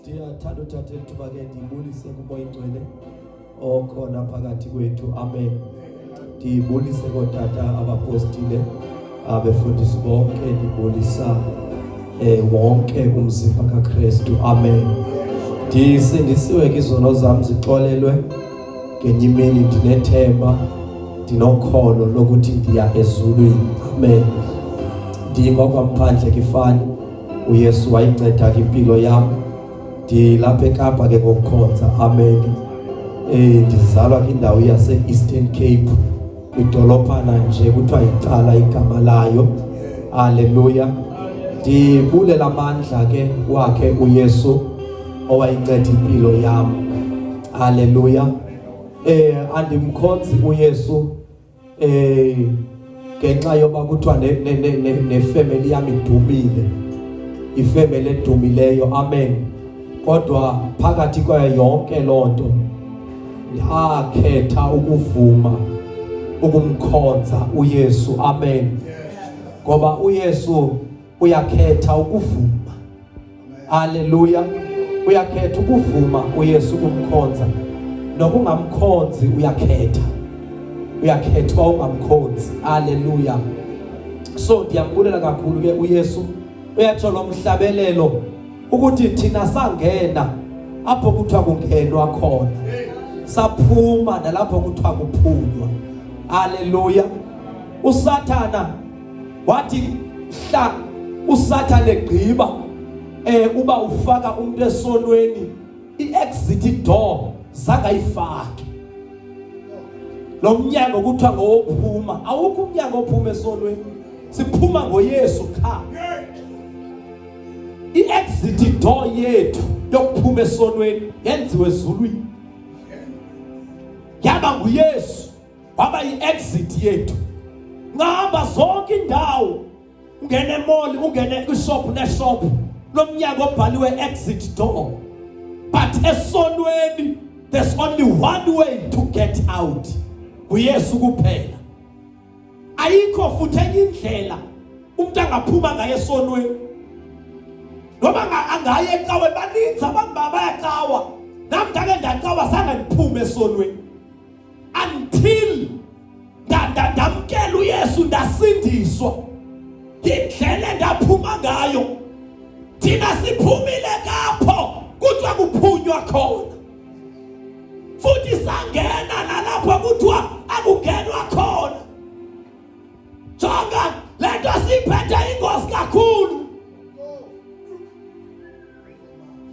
Ndiyathanda uthatha ithuba ke ndibulise kumoya ingcwele okhona phakathi kwethu. Amen. Ndibulise kotata abapostile abefundisi bonke, ndibulisa wonke umzimba kaKristu. Amen. Ndisindisiwe ke izono zami zixolelwe ngenye imini, ndinethemba ndinokholo lokuthi ndiya ezulwini. Amen. Ndingokwamphandle kifani uYesu wayinceda ke impilo yami. Ndilapha eKapa ke ngokukhonza. Amen. Ndizalwa kwindawo yase Eastern Cape, idolophana nje kuthiwa icala igama layo. Haleluya. Ndibulela amandla ke wakhe uYesu owayinceda impilo yami. Haleluya. Andimkhonzi uYesu ngenxa yoba kuthiwa nefamily yami idumile, ifamily edumileyo. Amen. Kodwa phakathi kwayo yonke lonto ndakhetha ukuvuma ukumkhonza uYesu. Amen. Ngoba uYesu uyakhetha ukuvuma. Haleluya. Uyakhetha ukuvuma uYesu ukumkhonza. Nokungamkhonzi uyakhetha. Uyakhetha ungamkhonzi. Haleluya. So ndiyambulela kakhulu ke uYesu. Uyatsho lo mhlabelelo ukuthi thina sangena apho kuthiwa kungenwa khona, saphuma nalapho kuthiwa kuphunywa. Haleluya. Usathana wathi hla usathana egqiba uba ufaka umuntu esonweni, i-exit door zangayifaki. Lo mnyango kuthiwa ngowophuma. Awukho umnyango ophuma esonweni, siphuma ngoYesu kha. I-exit door yethu yokuphuma esonweni yenziwe ezulwini. Yaba nguYesu waba yi-exit yethu. Ngihamba zonke indawo, ungene emall, ungene kwishop neshop, lo mnyango obhaliwe exit door. But esonweni there's only one way to get out. nguYesu kuphela. Ayikho futhi enye indlela umuntu angaphuma ngayo esonweni. Noma angaye ecawe, baninzi abantu bayacawa. Nami ndake ndacawa zange ngiphume esonweni until ndamkela uYesu, ndasindiswa. Indlela endaphuma ngayo, thina siphumile kapho kuthiwa kuphunywa khona, futhi sangena nalapho kuthiwa akugenwa khona. Jonga lento siphethe ingozi kakhulu.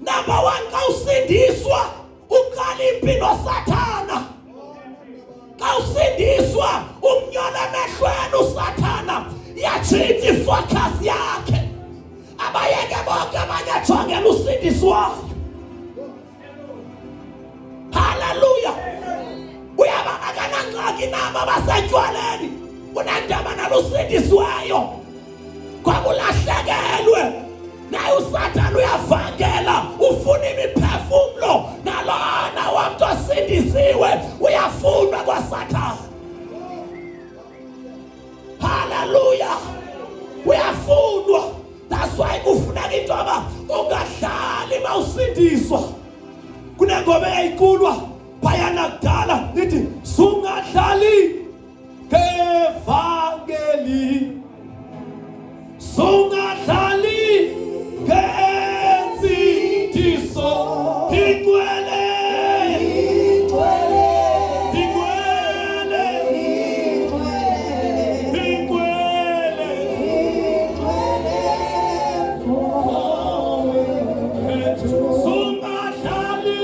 Number one, kawusindiswa uqala impilo Sathana. Kawusindiswa umnyola emehlweni uSathana, yachitha ifocus yakhe. Abayeke bonke abanye jongela usindiswayo. Hallelujah. Uyabona kanangxaki nabo abasetywaleni, unandaba nalusindiswayo. Kwakulahlekelwe naye uSathana uyavangela, ufuna imiphefumulo nalona wamuntu osindisiwe uyafunwa kwaSathana. Hallelujah. Uyafunwa. That's why kufuneka into aba ungahlali mawusindiswa. Kunengoma eyayiculwa phayana kudala lithi sungahlali ngevangeli, sungahlali ngensindiso, igcwele Sungahlali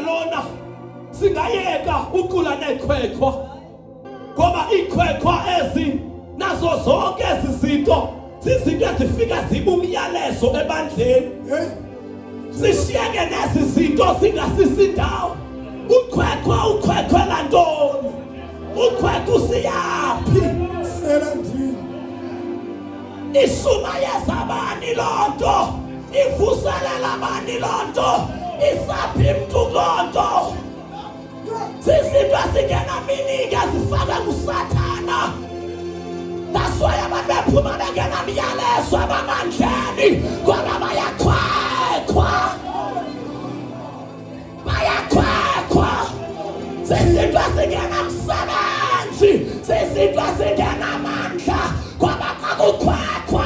nalona singayeka ucula nekhwekhwa ngoba ikhwekhwa ezi nazo zonke izinto sizinto ezifika zibe umyalezo ebandleni sishiyeke nezi zinto singasisindawo ukhwekhwe lantoni ukhwekhwe usiyaphi Serandini. isuma yezabani lonto ivuselela bani lonto isaphi mntu lonto sizinto esingena miningi ezifaka ngusathana that's why abantu bephuma bengena myalezo abamandleni ngoba bayakhwekhwa sizinto esingena msebenzi sizinto esingena mandla ngoba kakukhwekhwa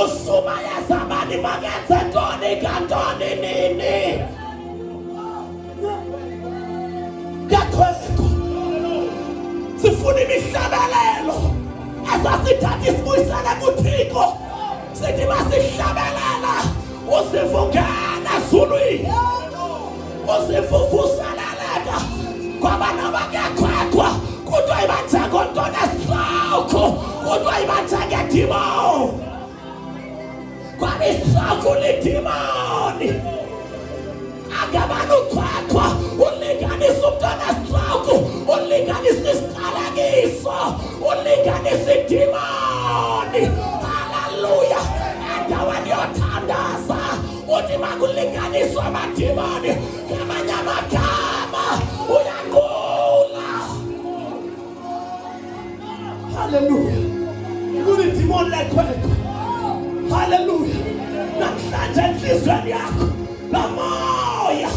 usuma yezabani makenze ntoni kantoni nini kakhwekhwa sifuna imihlabelelo esasithatha isibuyisele kuThixo sithi masihlabelela usivungena ezulwini usivuvuseleleka ngoba noma kuyakhwekhwa kuthiwa ibanjengontoni esihloko kuthiwa ibanjengedimoni ngoba isihloko lidimoni angabani ukhwekhwa ulinganisa umntwana esihloko ulinganisa isiqalekiso ulinganisa idimoni haleluya endaweni yothandaza uthi makulinganiswa amadimoni ngamanye amagama uyangula haleluya kulidimoni lekhwekhwa haleluya namhlanje enhlizweni yakho nomoya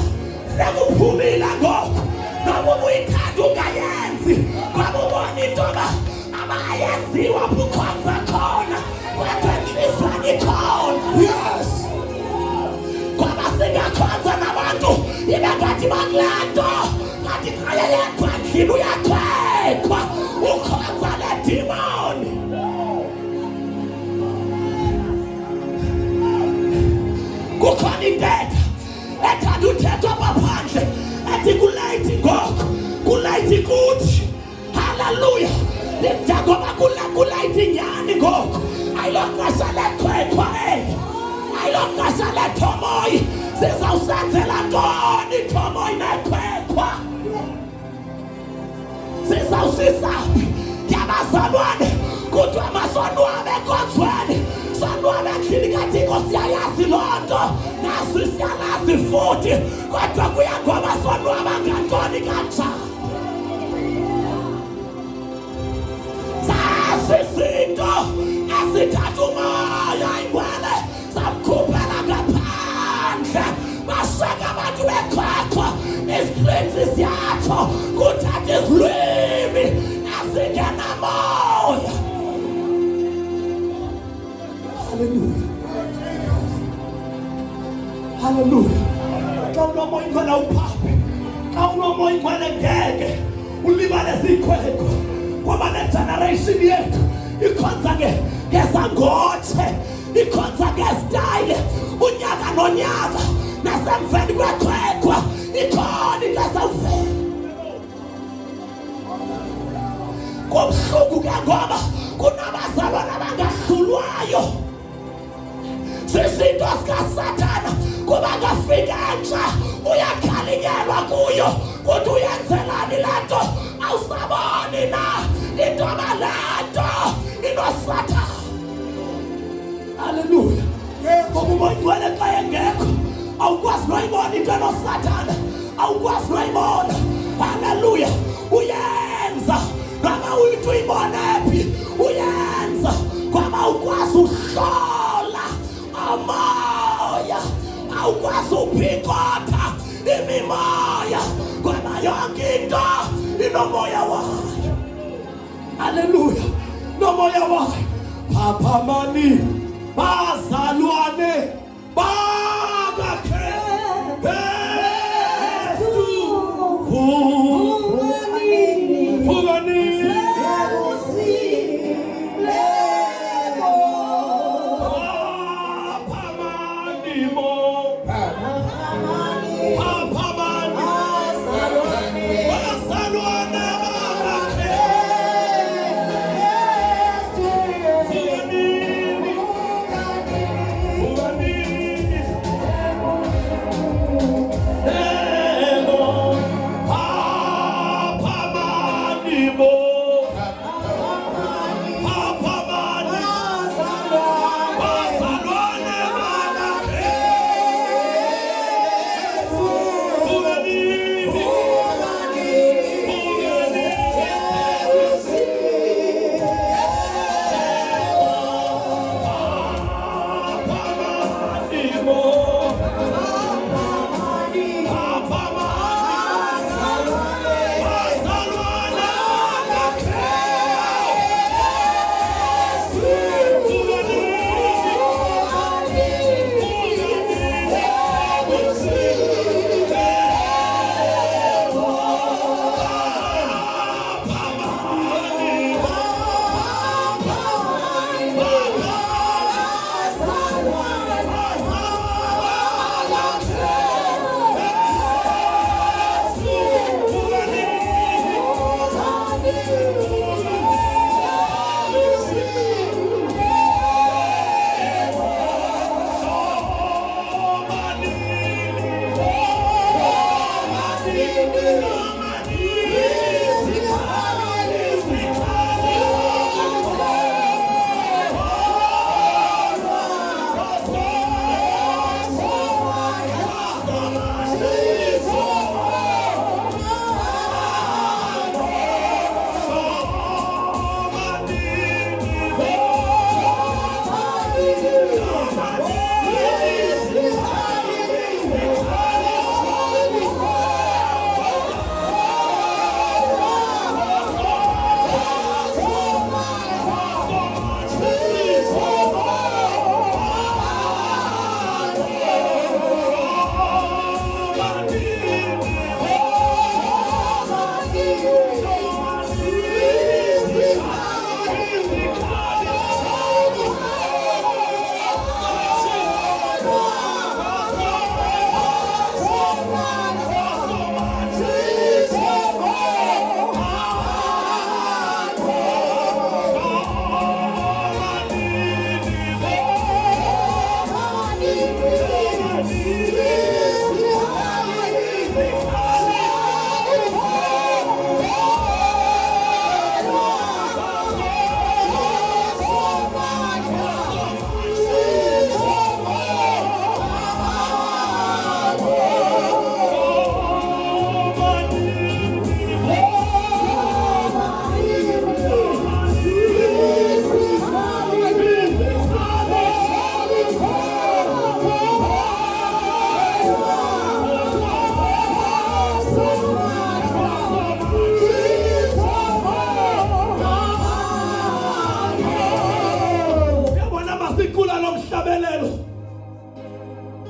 sekuphumile ngoku noma ubuyithanda ungayenzi ngoba ubona into abayenziwa bukhonza khona kodwa enhlizweni ikhona Yes. ngoba singakhonza nabantu ibe ngathi bakulento ngathi khaya yedwa endlini uyakhwekhwa ukhonza le dimoni kukhona intetha ethanda uthethwa baphandle ethi kulayithi ngoku kulayithi kuthi haleluya ngoba kulayithi nyani ngoku ayilonqasha lekhwekhwa ayilonqasha lethomoyi sizawusenzela ntoni ithomoyi nekhwekhwa sizawusisaphi yabazalwane kuthiwa masonwabe enkonzweni sonwabe endlini kaThixo siyayazi loo nto naso siyalazi futhi kodwa kuya ngoba sonwaba ngantoni kanjani sasizinto esithatha umoya ingwele samkhuphela ngaphandle bashaka abantu bekhwekhwa isiqinsi siyatsho kuthatha izilwimi ezingena moya haleluya haleluya xa unomoya ingwele uphape xa unomoya ingwele ngeke ulibale zikhwekhwa ngoba le generation yethu ikhonza ngezangotshe ikhonza ngezitayile unyaka nonyaka nasemveni kwekhwekhwa ikhona into esawuvela kubuhlungu ke ngoba kunabazalwane abangahlulwayo sizinto zikasathana kuba ngafika entsha uyakhalinyelwa kuyo kuthi uyenzelani le nto awusaboni na intoba le nto inosathana haleluya ngoba umoya ingcwele xa engekho awukwazi noyibona into enosathana awukwazi noyibona haleluya uyenza noma uyithi uyibone phi uyenza ngoba awukwazi ukuhlola amoya awukwazi uphikotha imimoya ngoba yonke into inomoya wayo haleluya nomoya wayo phaphamani bazalwane bakaKristu vukani phaphamani mo phaphamani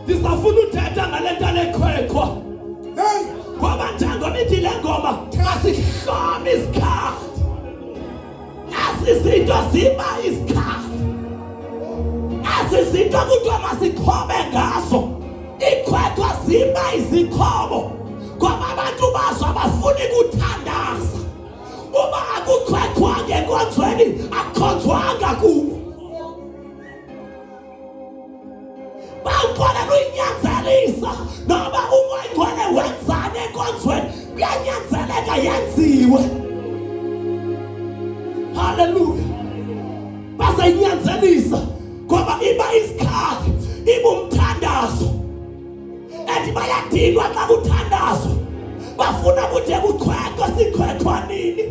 Ndisafuna uthetha ngalento lekhwekhwa. Ngoba njengoba ithi le ngoma asihlome isikhathi. Asizinto ziba isikhathi. Asizinto kuthiwa masiqhobe ngaso. Ikhwekhwa ziba izikhobo. Ngoba abantu bazo abafuni kuthandaza. Uma akukhwekhwanga enkonzweni akukhonzwanga kuwo. Bawukhona uyinyanzelisa noma umoya ngone wenzane enkonzweni kuyanyanzeleka yenziwe. Hallelujah. Basayinyanzelisa ngoba iba isikhathi iba umthandazo. Ethi bayadinwa xa kuthandazo. Bafuna ukuthi kukhwekhwa sikhwekhwa nini.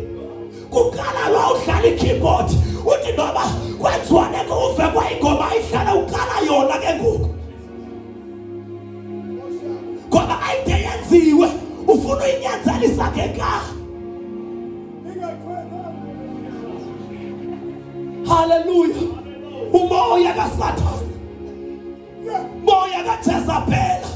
Kukala lo uhlala ikeyboard uthi noma kwenziwane kuve kwayingoma ihlala ukala yona ke ngoku. Ngoba ayide yenziwe ufuna uyinyanzelisa ngekhaya. Hallelujah. Umoya kaSathane, moya kaJezebeli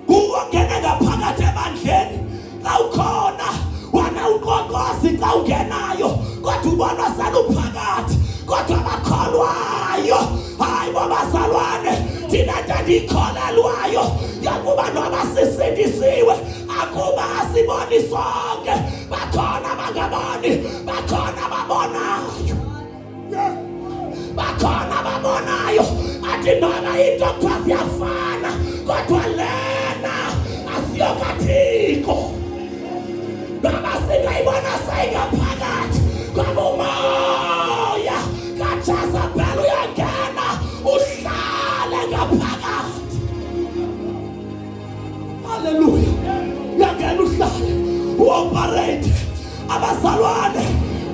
ungene ngaphakathi ebandleni. Awukhona wana uqoqosi xa ungenayo kodwa ubona saluphakathi kodwa bakholwayo. Hayi babazalwane thina ndandikholelwayo yakuba noma sisindisiwe akuba asiboni sonke. Bakhona bangaboni, bakhona babonayo, bakhona babonayo. Athi noma into kuthiwa ziyafana kodwa lena asiyokathiko. Noma singayibona sayingaphakathi ngoba umoya kaJezebeli uyangena uhlale ngaphakathi. Hallelujah. Uyangena uhlale uoperate. Abazalwane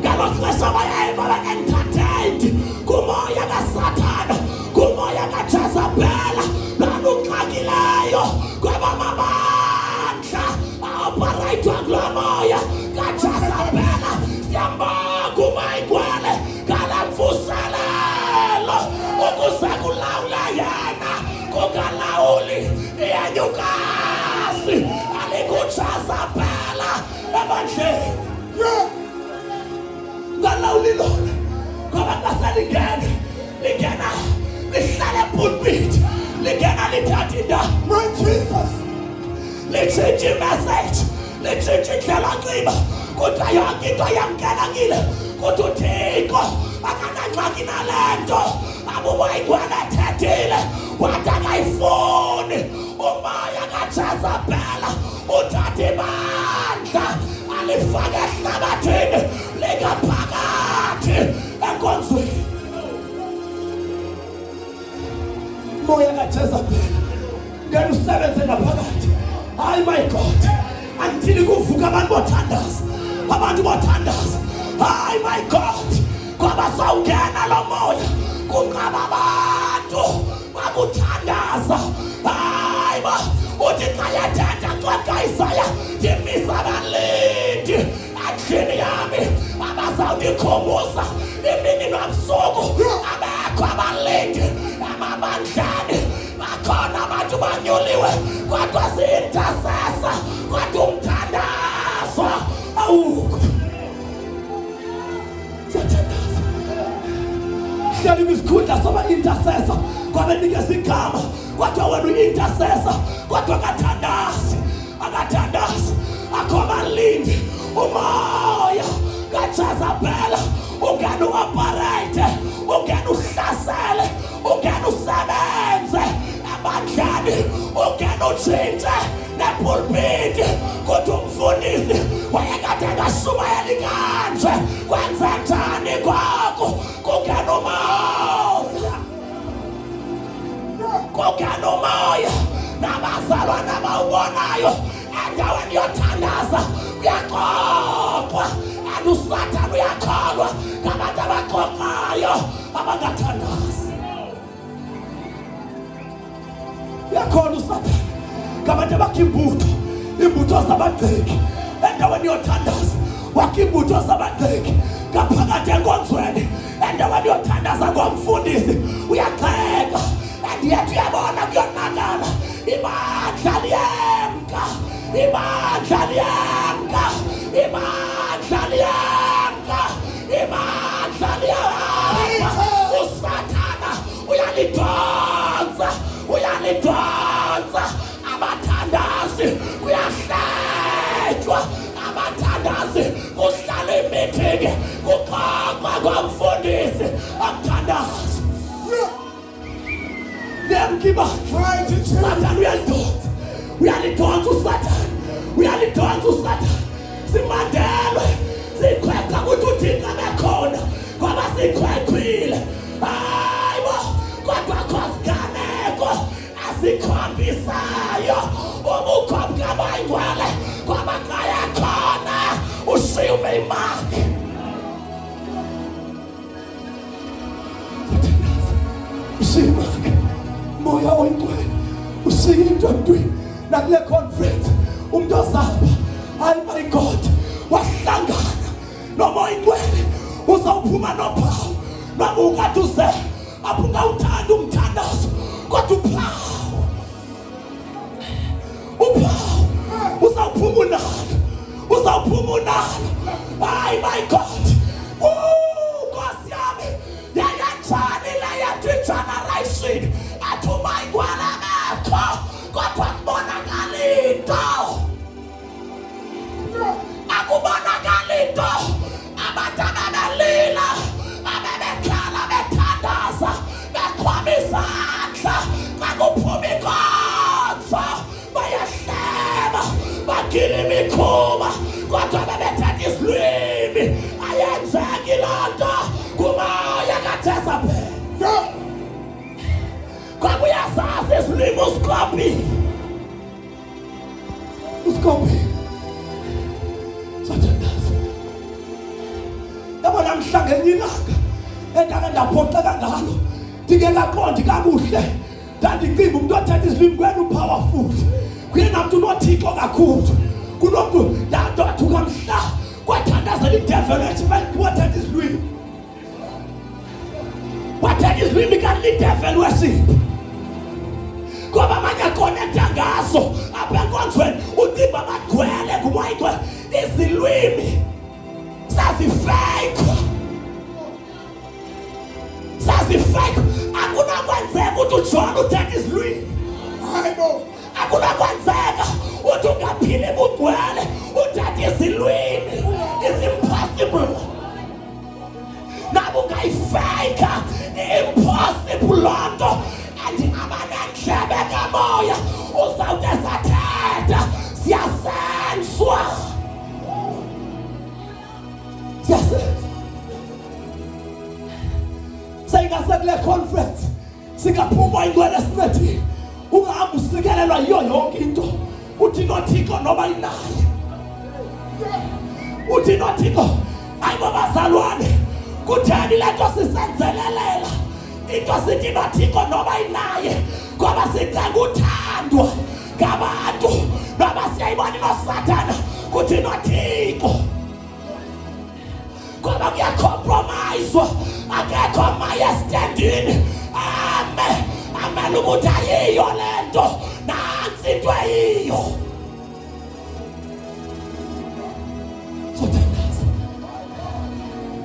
ngalo xesha bayayibona entertained kumoya kaSathane, kumoya kaJezebeli laluxakileyo ngoba amandla aoperate kulo moya kaJezebeli. Siyambonga umayigwele ngala mvuselelo ukuze kulawula yena kungalawuli iyenyukazi alikuJezebeli ebandleni. Ngalawuli lona ngoba kasalingena lingena lihlale pulpit lingena lithatha indawo. Jesus litshintshe imessage, litshintshe indlela nxiba kodwa yonke into yamkelekile kodwa uThixo akanangxaki nale nto. Abubayigwele ethethile wathi akayifuni umoya kaJezebeli uthathe ibandla alifake ehlabathini likaphakathi enkonzweni. Moya kaJezebeli ngeke usebenze ngaphakathi. Hayi my God, until kuvuka abantu bothandaza, abantu bothandaza. Hayi my God, ngoba sawungena lo moya kunqaba abantu bakuthandaza. Hayi ba uthi kayathatha cwaka Isaya ndimisa abalindi endlini yami abazawundikhumbuza imini nobusuku. Abekho abalindi amabandleni, bakhona abantu banyuliwe kodwa si-intercessor, kodwa umthandazo awukho. Siyathandaza hleli kwisikhundla soba-intercessor kwabenikeza igama, kodwa wena uyi-intercessor kodwa akathandazi. Akho abalindi. Umoya kaJezebeli ungena u-operate, ungena uhlasele, ungena usebenze ebandleni, ungena utshintshe nepulpiti. Kodwa umfundisi wayekade engashumayeli kanje, kwenze njani kwakho? Kungena umoya, kungena umoya. Nabazalwane abawubonayo endaweni yothandaza kuyaqoqwa, and uSathane uyakholwa ngabantu abaqoqayo abangathandazi. Uyakholwa uSathane ngabantu abakha imbutho zabagceki endaweni yothandaza. Wakha imbutho zabagceki ngaphakathi enkonzweni endaweni yothandaza komfundisi. Uyagxeka and yet uyabona kuyonakala. Ibandla liyemka, ibandla liyemka, ibandla liyemka, ibandla liyemka. uSathane uyalidonsa abathandazi, kuyahletshwa abathandazi. Kuhlala imithingi kuxoxwa komfundisi amthandazi. Satan uyalidonsa uSathane, uyalidonsa uSathane. Simandelwe sikhweka ukuthi uThixo bekhona ngoba sikhwekhwile. Hayibo kodwa khosiganeko asikhombisayo ubukho bukabayingcwele ngoba kaya khona ushiyume imali. Ushiyume moya oyingcwele ushiye into emntwini nakule conference. Umuntu ozapha, hayi my God, wahlangana nomoya oyingcwele uzawuphuma nophawu. Noma ukade uze apho ungawuthanda umthandazo kodwa uphawu uzawuphuma unalo. Hayi my God, Nkosi yami yayanjani la yathu generation athuma igwala bakho kodwa kubonakala into, akubonakala into. Abantu ababelila ababekhala bethandaza beqhwaba izandla bakuphuma inkonzo bayahleba bagila imikhuba kodwa bebethatha izilwimi. Ayenzeki loo nto kumoya kaJezebeli ngoba uyazazi izilwimi usikopile. Sathandaza yabona mhlangene ilanga endake ndaphoxeka ngalo, ndingekaqondi kakuhle. Ndandicimba umuntu othatha izilwimi kwena upowerful, kuyena mntu unothixo kakhulu kunomuntu ndathuka mhla kwathandazela idevil ethi wathatha izilwimi, wathatha izilwimi kanti idevil worship ngoba manje akonekta ngazo apha enkonzweni. Uthimba bagcwele kumoya izilwimi zazifake. Akunakwenzeka ukuthi uJohn uthathe izilwimi. Hayibo, akunakwenzeka ukuthi ungaphili bugcwele uthathe izilwimi. It's impossible. Nabo ungayifake impossible loo nto. And abanendlebe kamoya uzawuthi esathetha siyaz sekule conference singaphuma ingcwele sinethi ungahamba usikelelwa yiyo yonke into uthi nothiko noma inayo uthi nothiko ayibo bazalwane kutheni lento sisenzelelela into sithi nothiko noma inaye ngoba sicela uthandwa ngabantu noma siyayibona noSathana kuthi nothiko ngoba kuyacompromise akekho maye standini amele ukuthi ayiyo lento nansi into ayiyo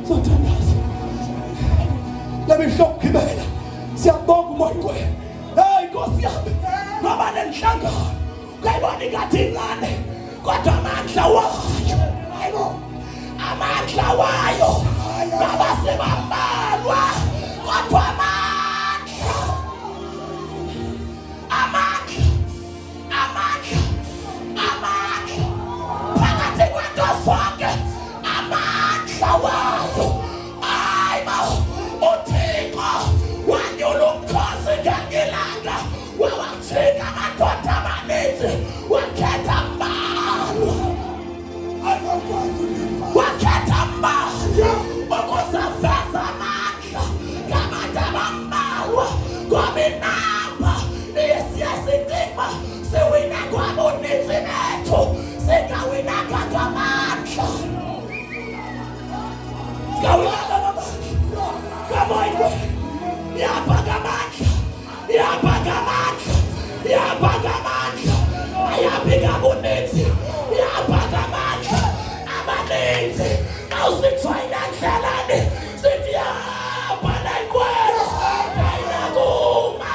sothandaza lebihlokkibela siyabonga umoya hey Nkosi yami ngoba nenhlangano kayibona ingathi incane kodwa amandla wayo hayibo amandla wayo baba sebambalwa kodwa amandla phakathi kwento zonke amandla wayo ayibo uThixo wanyula umkhosi ngelanga wawajika amadoda amaninzi wakhetha mbalwa wakhetha mbalwa ukusafeza amandla ngabantu abambalwa ngoba inamba esiyasidinga siwina kwabuninzi bethu singawinanga ngamandla singawinanga ngamandla kamoywe yapaka amandla yapaka amandla yapaka amandla ayapika buninzi yapaka amandla amaninzi awusitshwayina ndlalane sithi yapa nayinkwela ayinakuma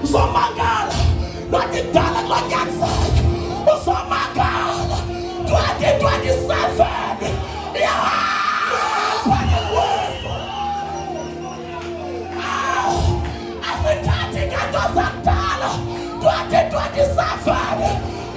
uzomangala lwadidala kulwanyanzayo uzomangala 2027 asithathi kanto zakudala 2027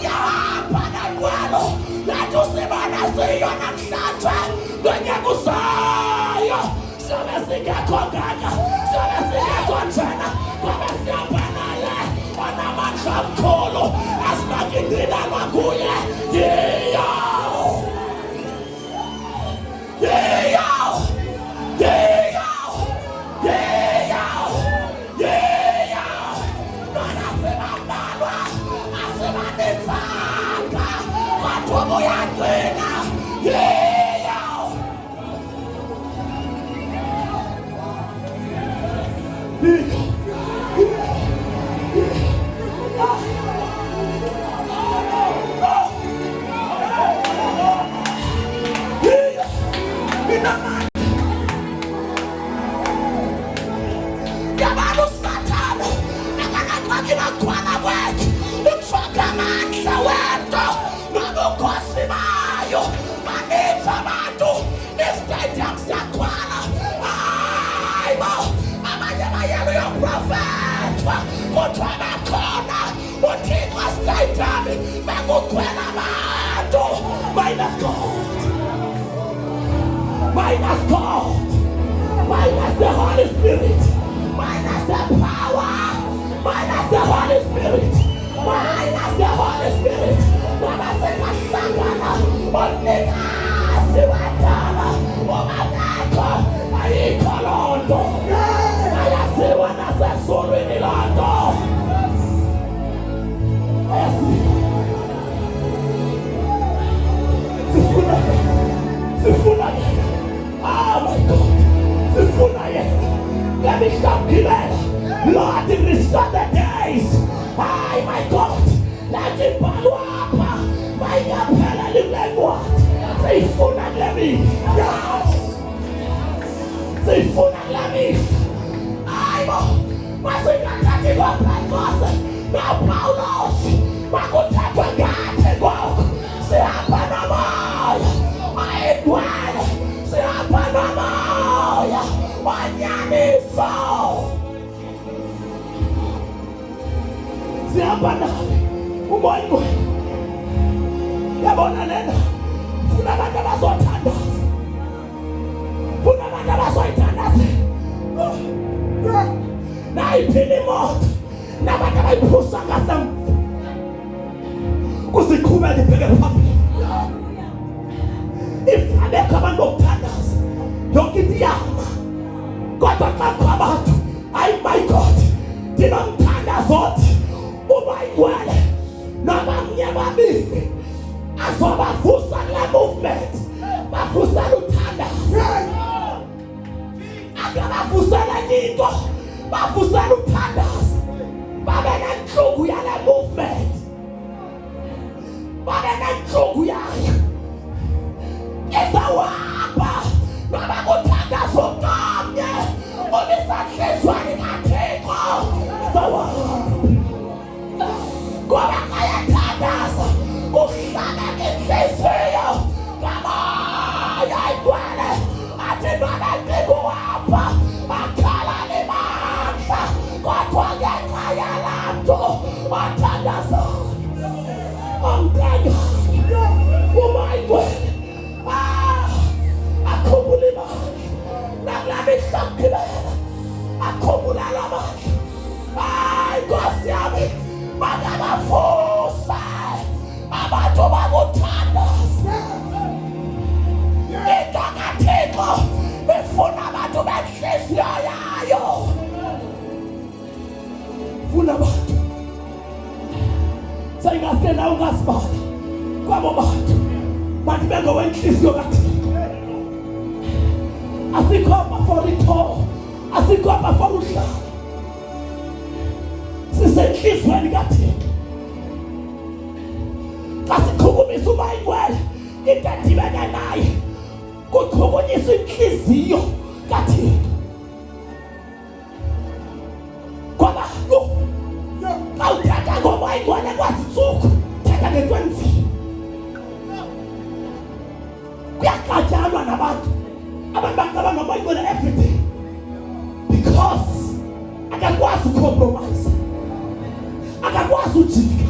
yahamba nankwelo lathi usibona siyo namhlanje ngonyaka uzayo siyobe singekho nganya siyobe singekho njena ngoba siyahamba naye onamandla amkhulu asinakingqinalwa kuye minus God, minus the Holy Spirit, minus the power, minus the Holy Spirit, minus the Holy Spirit. Baba sema sangana, onika siwatana, omatako, ayikolondo, ayasiwa na sesuri nilondo. Sifuna oh my God, sifuna let me stop giving. Lord, restore the days. Oh my God, let it follow up. My God, what? Sifuna let me. Sifuna let me. I'm masingakati kwa Pentecost. Now Paulos, makutatwa gate go. Say hapa na moyo. Maedwana. Say hapa na moyo. Wanyaniso. Say hapa na moyo yabona lena funa abantu abazothandaza funa abantu abazoyithandaza nayiphila imoto nabantu abayiphusa ngasemva kuziqhubeka ibheke phambili ifabekho abantu bokuthandaza yonke into iyama kodwa xa kukho abantu hayi my God ndinomthandazo othi uba igcwele noma mnye babili azobavusa kule movement bavusela uthandazo akabavusela into bavusela uthandazo babe nentlungu yale movement babe nentlungu yayo izawuhamba noma kuthandazo kamnye ubisanhlizwane kaThixo izawuhamba ngoba ayathandaza kuhlala inhliziyo kamoya igcwele athi noma ngikuhamba akhala nemandla kodwa ngenxa yalanto athandazayo amthandayo uma igcwele akhumbula imali nakulaba ihlakubela akhumbula lamandla hayi Nkosi yami bakabavusa abantu bakuthandaza into kaThixo befuna abantu benhliziyo yayo funa abantu sayingase nawe ungasibala kwabo bantu bantu bengowenhliziyo kaThixo asikhomba for itho asikhomba for uhlala sisenhlizweni kaThixo asikhulumisa uma igcwele into edibene naye kukhulunyiswa inhliziyo kaThixo ngoba awuthatha ngoba igcwele kwazitsuku thatha ngento enzima kuyagatshalwa nabantu abacabanga ngoba igcwele everything because akakwazi ucompromise akakwazi ujika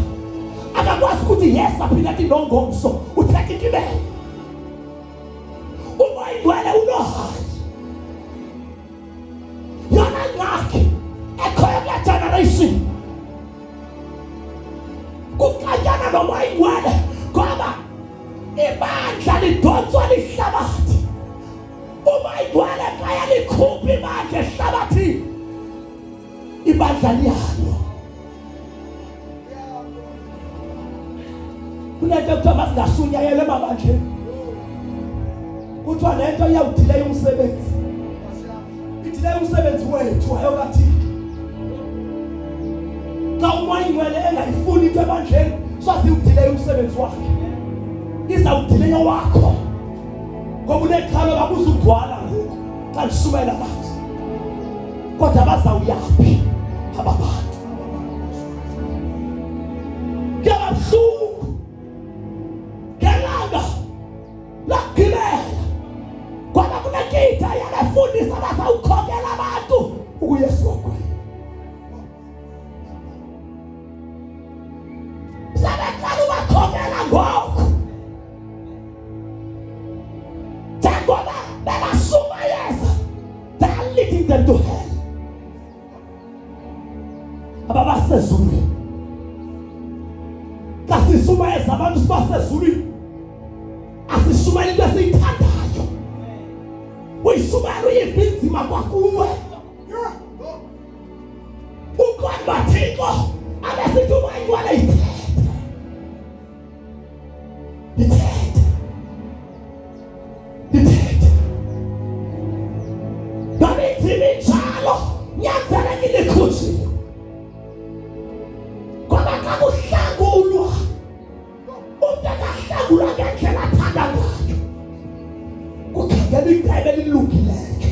akakwazi ukuthi yes aphila inongomso uthatha ikibele uma igcwele unohayi yona ngakhe ekhoya kula generation kukanyana noma igcwele ngoba ibandla lidonswa lihlabathi uma igcwele kaya likhupha ibandla ehlabathini ibandla liyalo kunento ekuthiwa masingashunyayele emabandleni kuthiwa lento iyawudileya umsebenzi idileya umsebenzi wethu ayokaThixo xa umoya ingcwele engayifuni into ebandleni swaziwudileya umsebenzi wakhe izawudileya wakho ngoba unekhalo bakuzugcwala ngoku xa lishumayela manje kodwa bazawuyaphi ababantu kuyababuhlungu ngelanga lakugibela ngoba kunekitha yalefundisa bazawukhokela abantu ukuya esogweni sebeqala ubakhokela ngoku njengoba bebashumayeza they are leading them to hell ababasezulwini kasishumayeza abantu sibasezulwini asishumayela into esiyithandayo uyishumayela uyiva inzima kwakuwe ukodwa Thixo abesithi uma igcwele ithethe ngabe inzima injalo nyanzelekile ikhutshiwe ngoba xa kuhlangulwa umuntu akahlangulwa ngendlela athanda ngayo kukhangela icebo elilungileyo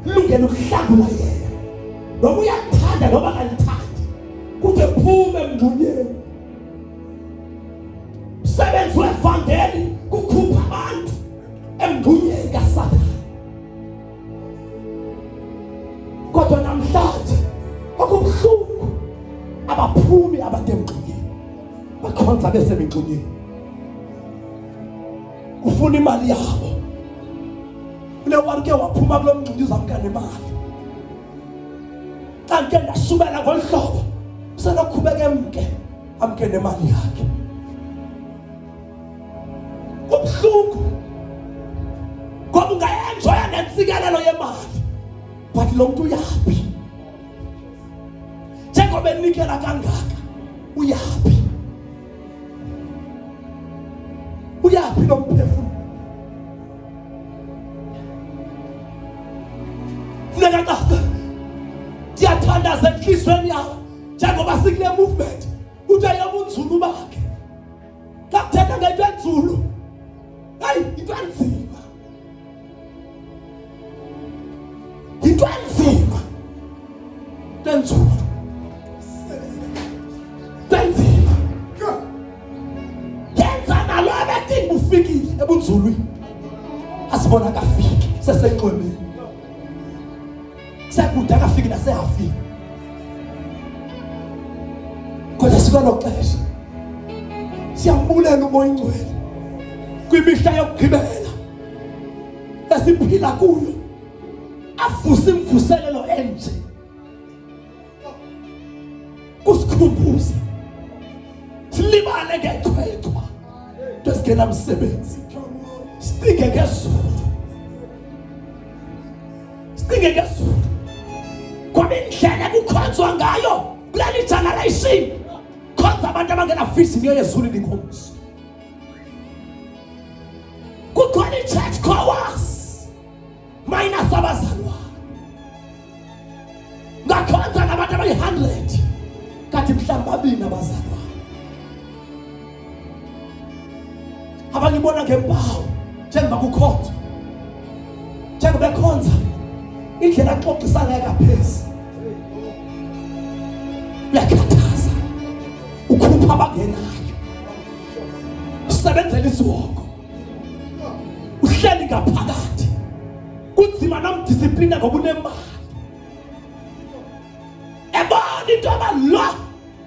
kulungele ukuhlangula yena noma uyakuthanda noma akalithandi kude phume emngxunyeni msebenzi wevangeli kukhupha abantu emngxunyeni kaSathane kodwa namhlanje okubuhlungu abaphumi abantu emngxunyeni bakhonza besemingxunyeni ufuna imali yabo unewarike waphuma kulo mngcunyi uzamkana imali kanti ndashubela ngolhlobo uselokhubeke emke amkene imali yakhe kubuhlungu ngoba ungayenjoya nentsikelelo yemali but lo muntu uyaphi njengoba enikela kangaka uyaphi lo mphefumulo funeka kaka ndiyathandaza enhlizweni yawo njengoba sikule movement uthi ayabunzulu bakhe xa kuthetha ngento enzulu hayi into enzima enzulu yenza nalo abethi ufikile ebunzulwini asibona kafiki sesenqwebeni sekude akafiki nasehafiki kodwa sikolo xesha siyambulela umoya ingcwele kwimihla yokugqibela esiphila kuyo afuse imvuselelo enje kusikhumbuza silibale ngechwechwa nto msebenzi stinge ngezulu kwaba indlela kukhonzwa ngayo kuleli generation khonza abantu abangena vision yezulu linkomso kukhona i-church chorus minus abazalwane ngakhonza nabantu abayi-100 kanti mhlawumbe babini abazalwane abangibona ngempawu njengoba kukhonza njengoba ekhonza indlela axoxisana yakaphezi uyakhathaza ukhupha abangenayo usebenzela isiwongo uhleli ngaphakathi kunzima namdisipline ngoba unemali ebona into abalo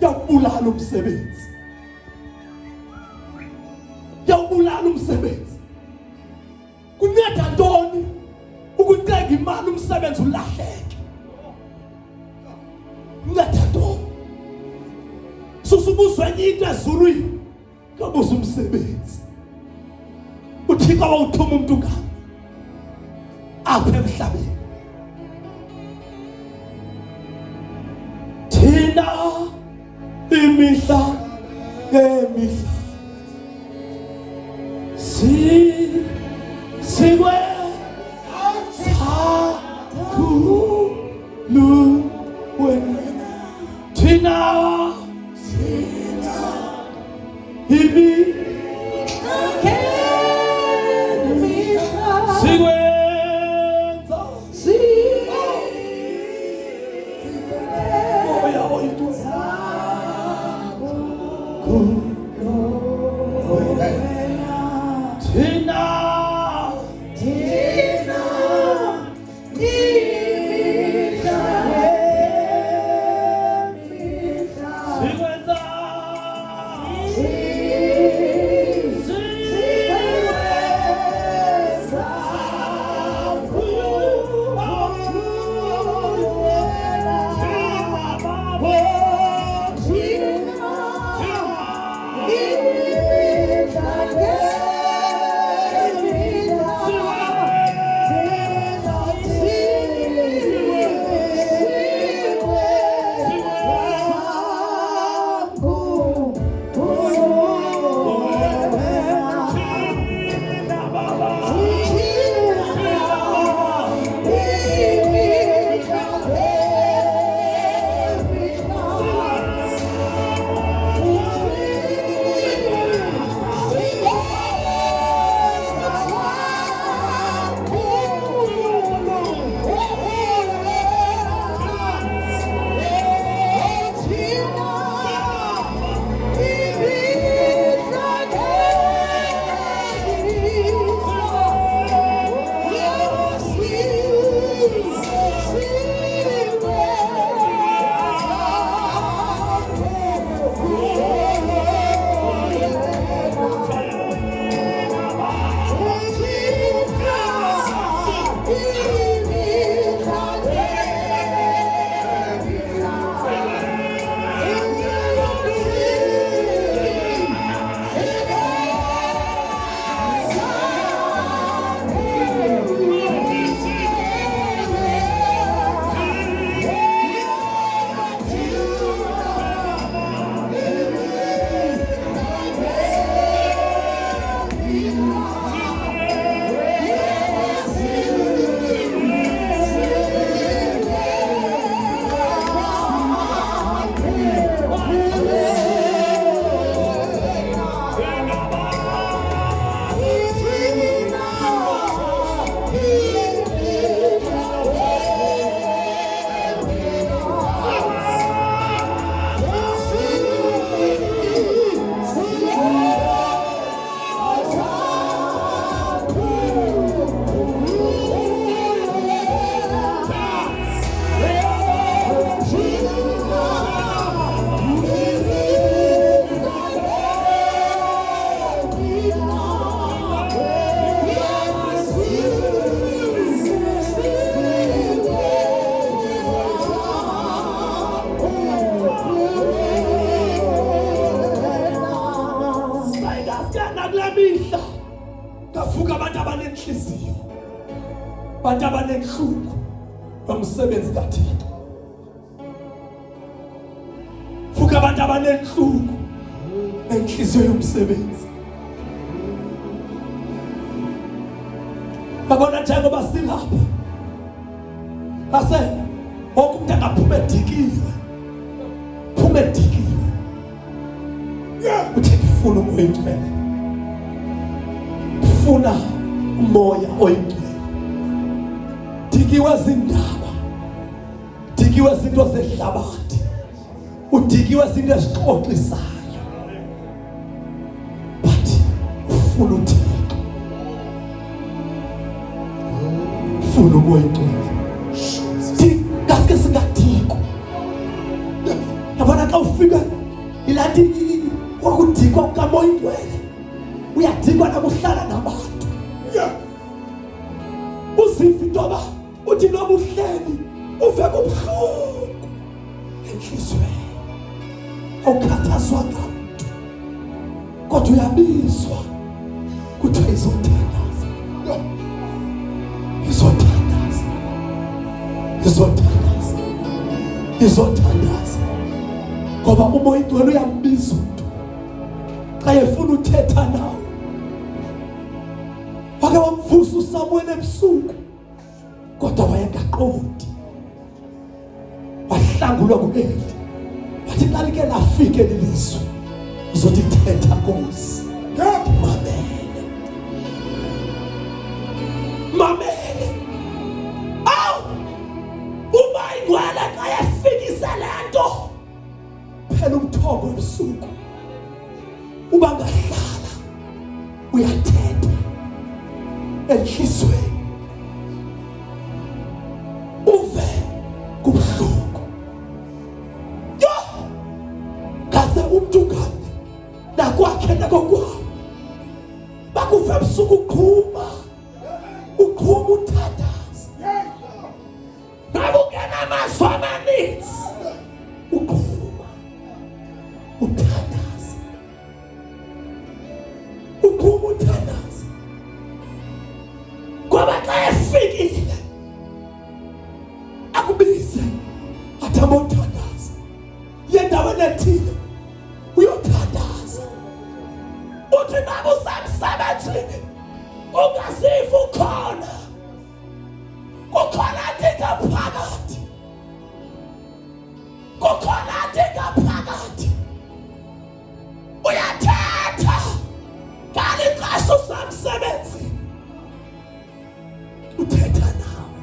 yawubulala umsebenzi kunceda ntoni ukucenga imali umsebenzi ulahleke kunceda ntoni susubuzwa enye into ezulwini kabuza umsebenzi uthixo wawuthuma umuntu ngami apha emhlabeni thina imihla ngemihla sikwe sakhulu wena thina Tina, bantu abanenhlungu nomsebenzi kaThixo. Fuka abantu abanenhlungu nenhliziyo yomsebenzi. Babona njengoba silapha. Ase wonke umuntu angaphuma edikiwe. Phuma edikiwe. Uthi ngifuna umoya oyingcwele. Ufuna umoya oyingcwele. Dikiwe zindaba. Dikiwe izinto zehlabathi. Udikiwe izinto ezixoxisayo. But ufuna uThixo. Ufuna umoya oyingcwele. Kaske singadikwa. Yabona xa ufika ilathi kwakudikwa kukamoya oyingcwele. Uyadikwa nakuhlala nabantu. Uziva intoba uthi noma uhleli uve kubuhlungu enhliziyweni. Awukhathazwa ngabantu kodwa uyabizwa kuthiwa izothandaza. Izothandaza. Izothandaza. Izothandaza. Ngoba umoya oyingcwele uyambiza umuntu xa efuna uthetha nawe. Wake wamvusa uSamuel ebusuku kodwa wayengaqondi. Wahlangulwa nguEli. Wathi xa like lafike lelizwi uzothi thetha Nkosi. Mamele. Mamele. Aw! Uma ingcwele xa yafikisa lento. Phela umthombo ebusuku. Uba ngahlala uyathetha enhlizweni. Uve kubuhlungu. Yo! Kaze umuntu kabi nakwakhe nakokwabo. Bakuve ebusuku uqhuma. Uqhuma uthandaza. Babukena amazwi amaninzi. Uqhuma. Uthandaza. Uqhuma uthandaza. Ngoba xa efikile akubize athamba uthandaza. Yendaweni ethile uyothandaza. Uthi nabo usamsebenzini ungaziva ukhona. Kukhona ngaphakathi. Kukhona ngaphakathi. Uyathetha ngale xesha usamsebenzini. Uthetha nawe.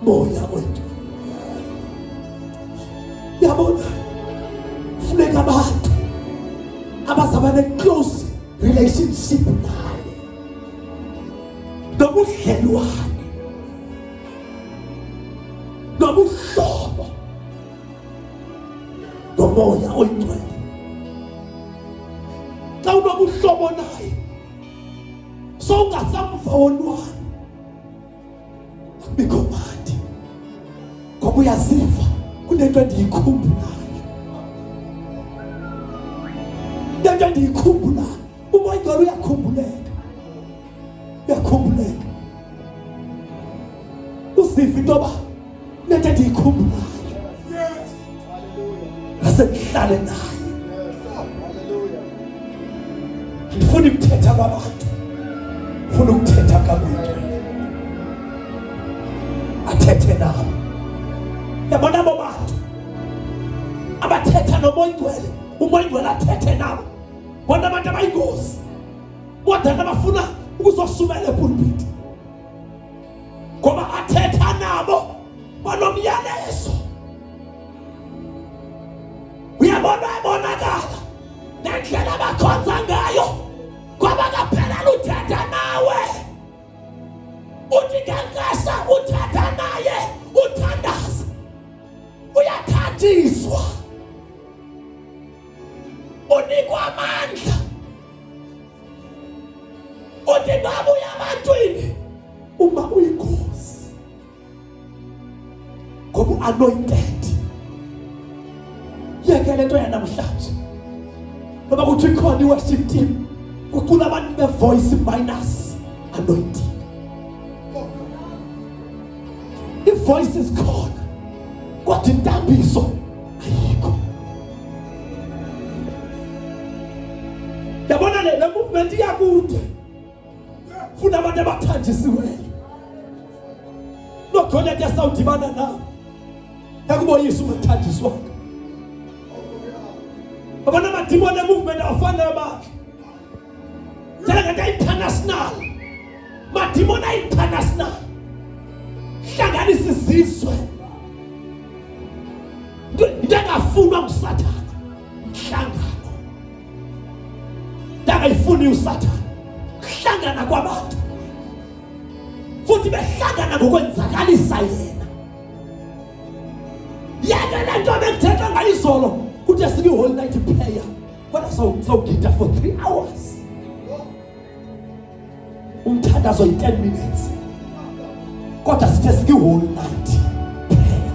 Moya oyingcwele. Yabona funeka abantu abazaba ne-close relationship nawe. Nobudlelwane. Nobuhlobo. Nomoya oyingcwele. Xa unobuhlobo naye so ungasamva wonwani. Akubikho mandi. Ngoba uyaziva kunento endiyikhumbulayo. Lento endiyikhumbulayo. Umoya oyingcwele uyakhumbuleka. Uyakhumbuleka. Uziva intoba lento endiyikhumbulayo. Ngase ngihlale naye. Ngifuna ukuthetha kwabantu. Ngifuna ukuthetha kamoya. Athethe nabo. Yabona abo bantu abathetha nomoya oyingcwele. Umoya oyingcwele athethe nabo. Bona abantu abayingozi. Kodwa abafuna ukuzosumela epulpit. Ngoba athetha nabo banomyalezo. Uyabona ebonakala nendlela abakhonza ngayo. Ngoba kaphelele uthetha nawe. Uthi ngengesa uthetha naye. Uthandaza. Uyathandiswa. Unikwa amandla. Uthi ngabuya ebantwini uma uyinkosi. Ngoba anointed. Yeke lento yanamhlanje. Ngoba kuthi khona iworship team kucula abantu bevoice minus anointing. ivoice isikhona kodwa intambiso ayikho. Yabona le movement iyakude, funa abantu abathanjisiweyo. Nokhona ke sawudibana nawo yakuboyisa umathanjiswa. Abana madimoni movement awafana abakhe. Njengento international, madimoni international hlanganisa isizwe. Ndengafunwa nguSathane mhlangano, ndangayifuni uSathane hlangana kwabantu futhi behlangana ngokwenzakalisa yena. Yeke le nto bekuthetha ngayizolo kuthi asike whole night prayer kodwa sawugida for 3 hours. Umthandazo 10 minutes kodwa sithe sike whole night prayer.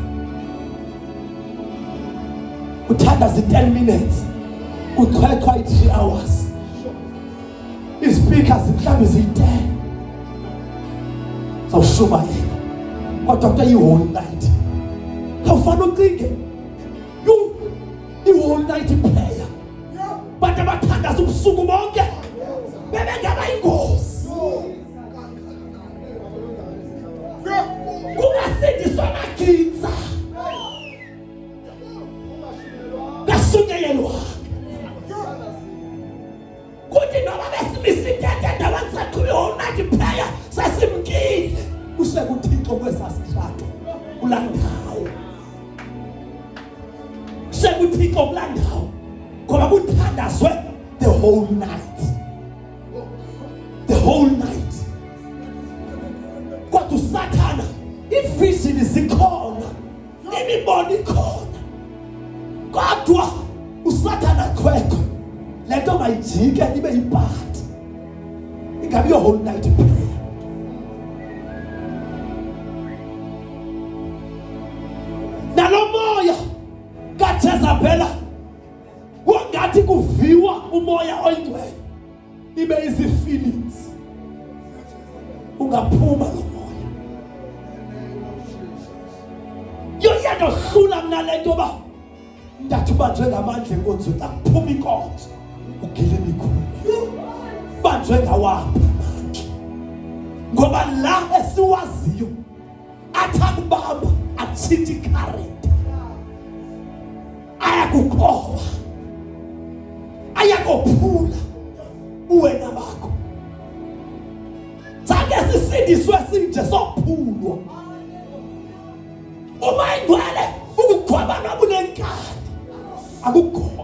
Uthandazo 10 minutes uqhwaqhwa 3 hours. Ispeakers mhlawumbe ziyi-10 sawushumayela kodwa kuthiwa i-whole night. Awufana ucinge i-whole night prayer bantu abathandaza ubusuku bonke bebengaba ingozi. Kungasindiswa nagitsa kasunyelelwa kuthi noma besimisinkethe endaweni zethu i-whole night prayer sesimkile kusheka uThixo kwesasithathu ulandawo. Sheka uThixo kulandawo ngoba kuthandazwe the whole night. The whole night. Kodwa uSathana ivision zikhona, imibono ikhona, kodwa uSathana qhweko lento mayijike ibe yipart ingabe your whole night prayer. Nalo moya kaJezabela wangathi kuviwa umoya oyingcwele ibe izi feelings ungaphuma lo moya. Yoyena hlula mina lento ba ndathi banjwe ngamandla enkonzo akuphuma inkonzo ugile imikhulu banjwe ngawapha amandla ngoba la esiwaziyo athakubamba atshintshe character ayakuqoba ayakophula uwena bakho zange sisindiswe sinje sophulwa uma ingcwele ukuqhwaba nabunenkani akugqobe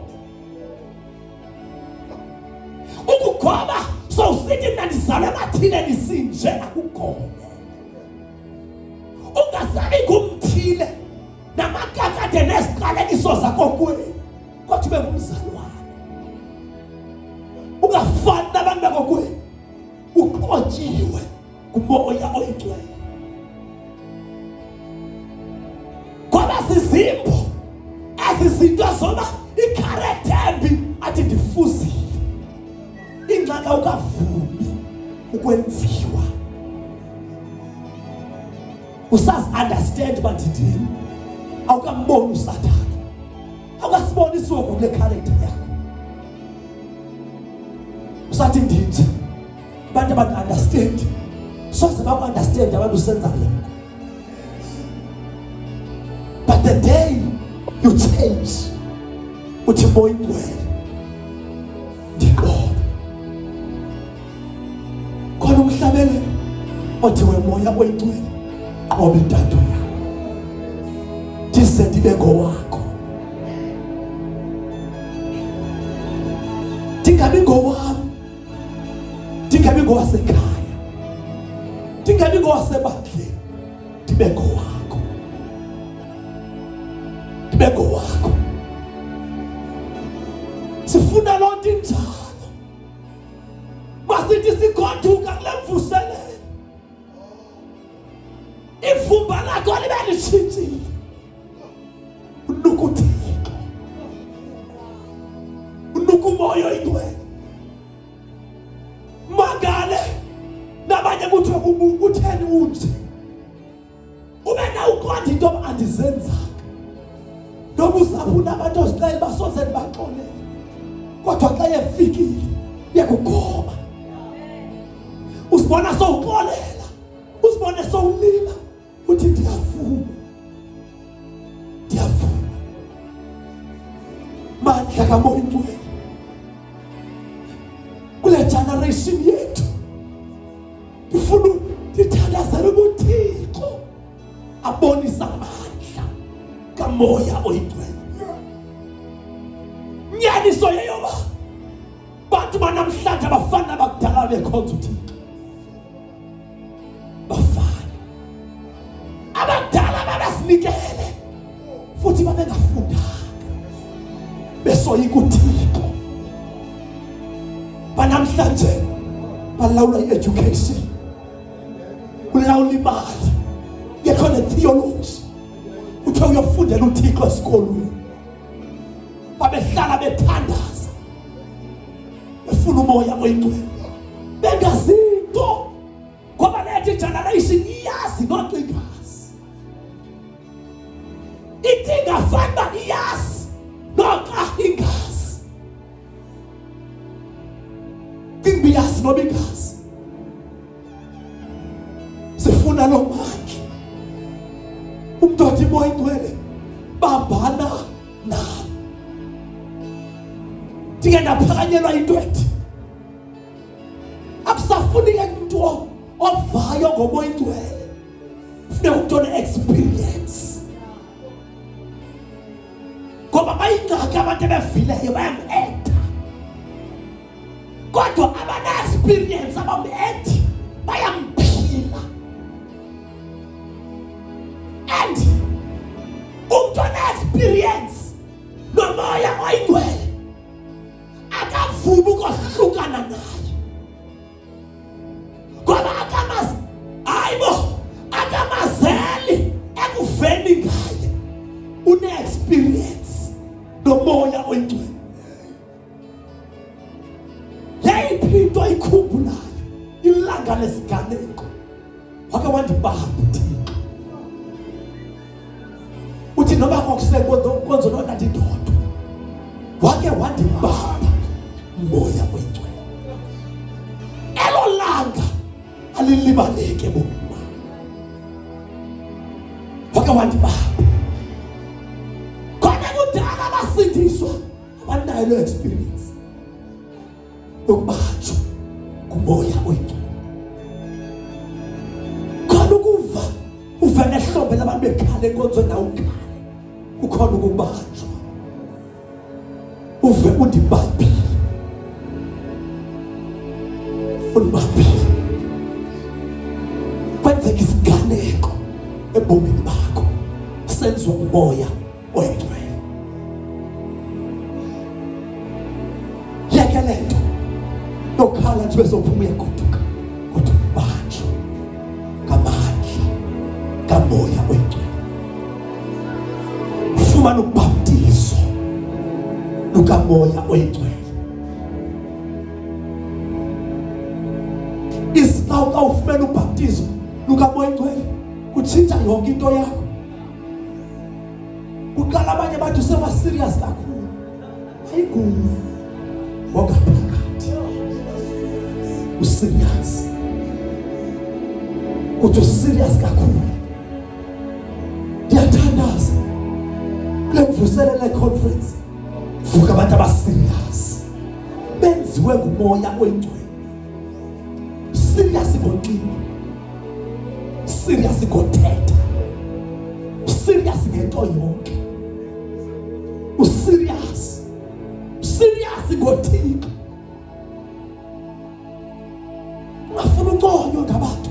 ukuqhwaba so usithi mina ndizalwe emathileni sinje akugqobe ungasabi kumthile namakakade neziqalekiso zakho kuwe kodwa ube ngumzalwane ungafani nabantu bakho uqotshiwe kumoya oyingcwele ngoba sizimbo ezizinto zoba i-character embi athi ndifuzile ingxaka ukavumi ukwenziwa usazi understand but ndini awukamboni uSathane awukasiboni isiwe kule character yakho usathi ndinje abantu abaku-understand soze baku-understand abantu usenza le. But the day you change uthi moya ingcwele ndiqobe khona umhlabelelo othi wemoya oyingcwele qoba intando yakho ndize ndibe ngowakho ndingabi ngowami ndingabi ngowasekhaya ndingabi ngowasebandleni ndibe ngowakho ndibe ngowakho. Sifuna loo nto injalo masithi sigoduka kule mvuselelo ivumba lakho libe litshintshile unukuthixo unukumoya oyingcwele magale nabanye kuthiwe utheni unje ube nawe ukwanda into andizenza noma usafuna abantu ozixela basoze baxolele kodwa xa efikile yakugoma usibona sowuxolela usibone sowulila uthi ndiyavuma mandla kaMoya Oyingcwele kule generation yethu ufuna ndithandazele uThixo abonisa amandla kaMoya Oyingcwele. Nyaniso yeyoba bantu banamhlanje abafana bakudala bekhonza uThixo bafana abadala babasinikele futhi babengafundanga besoyika uThixo. Banamhlanje balawula i-education kulawula imali yekhona theology uthe uyofundela uThixo esikolweni babehlala bethandaza befuna uMoya Oyingcwele bengazinto ngoba lethi generation iyazi not ingazi idinga fanda iyazi not ingazi imbiyazi noma ingazi sifuna lo manje umntwana uMoya Oyingcwele babhana nami ndingenda phakanyelwa into ethi akusafuni umuntu ovayo ngoMoya Oyingcwele ufune ukuthola experience ngoba bayingaki abantu abavileyo bayam-eda kodwa abana-experience abam-edi bayamphila and umuntu ona-experience noMoya Oyingcwele akavumi ukohlukana naye ngoba akamazeli ekuveni ngaye une-experience noMoya Oyingcwele. Yayiphi into ayikhumbulayo ilanga lesiganeko wake wandibamba uThixo uthi noba kwakusekonzo nona ndidodwa wake wandibamba uMoya Oyingcwele. Elo langa alilibaleke ebomini bami wake wandibamba khona kudala abasindiswa abanayo lo experience yokubanjwa nguMoya Oyingcwele. Khona ukuva uvele ehlombe labantu bekhala enkonzweni nawe ukhale ukhona ukubanjwa uve undibambile kwenzeka isiganeko ebomini bakho senziwa uMoya Oyingcwele. Yeke lento lokhala nje bezophuma uyagoduka kodwa ubanjwa ngamandla kaMoya Oyingcwele. Ufumana ubhaptizo lukaMoya Oyingcwele. Isilawu xa ufumene ubhaptizo lukaMoya Oyingcwele kutshintsha yonke into yakho. Kuqala abanye bathi useba serious kakhulu ayigume ngokaphakathi userious uthi serious kakhulu. Ndiyathandaza kule mvuselelo conference vuka abantu abaserious benziwe nguMoya Oyingcwele. Serious ngoqini, serious ngothetha, serious ngento yonke, userious ngothixo. Ungafuna unconywa ngabantu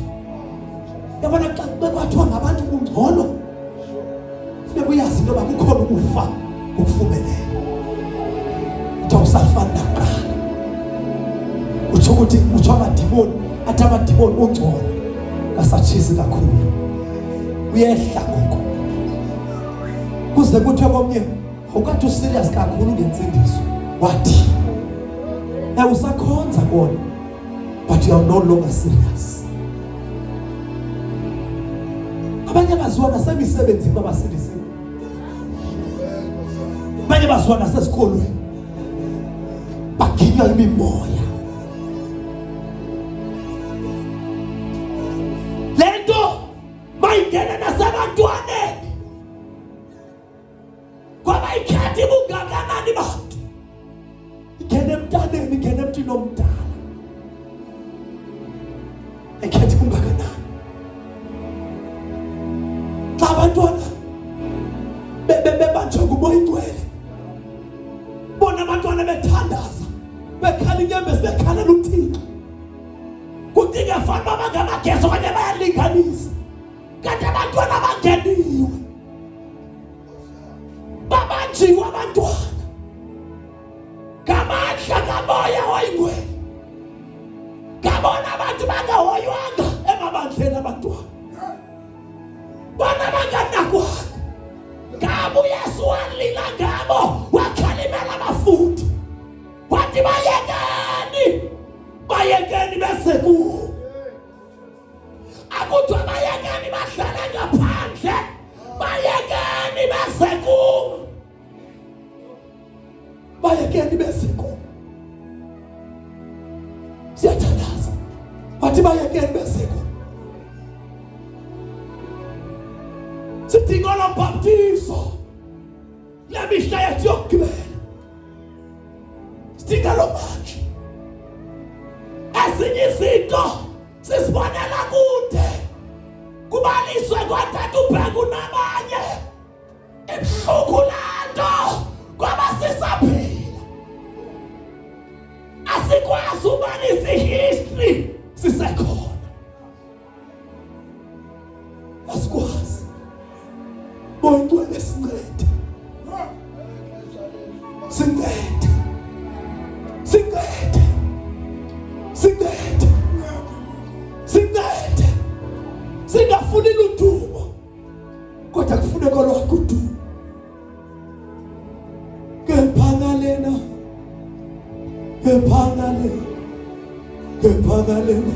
yabona xa bekwathiwa ngabantu ungcono funeka uyazi into yoba kukhona ukufa okufumeleyo uthi usafana nakuqala utsho ukuthi utsho amadimoni athi amadimoni ungcono kasatshisi kakhulu uyehla ngoko kuze kuthiwe komnye ukathi userious kakhulu ngensindiso wathi usakhonza kona but you are no longer serious. Abanye baziwa nasemisebenzini babasilisiwe. Abanye baziwa nasesikolweni. Baginywa imimoya. Lento mayingena nasebantwaneni. Kwaba ikhathi bungakanani bantu. Ingene emntaneni, ingene emntwini omdala. Ikhathi bungakanani. Xa abantwana bebanjwe ngumoya ingcwele. Bona abantwana bethandaza. Bekhala inyembezi, bekhalela uThixo. Kudinga fana babangamagezo okanye bayalinganisa. Kanti abantwana bangeniwe. Babanjiwe abantwana. Ngamandla kamoya oyingcwele. Ngabona abantu bangahoywanga emabandleni abantwana. Bona banganakwanga. Ngabo uYesu walila ngabo. Wakhalimela abafundi. Wathi bayekeni bese kuwo. Akuthiwa bayekeni bahlala ngaphandle. Bayekeni bese kuwo. Bayekeni bese kuwo. Siyathandaza. Wathi bayekeni bese kuwo. Sidinga lo baptizo. La mihla yethu yokugibela. Sidinga lo manje. Ezinye izinto sisibonela kude. Kubaliswe kwathatha ubheka unabanye. Ebuhlungu lanto kwaba sisaphila. Asikwazi ubalisa history sisekhona. Asikwazi. Boyintwele sincede. Sincede. Sincede. Sincede. Sincede. Singafuni ludumo. Kodwa kufuneka lwakho udumo. Ngephangalena. Ngephangalena. Ngephangalena.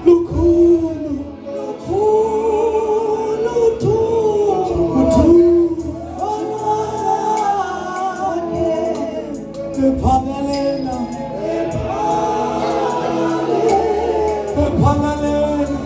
Lukhulu. Lukhulu tu. Ngephangalena. Ngephangalena.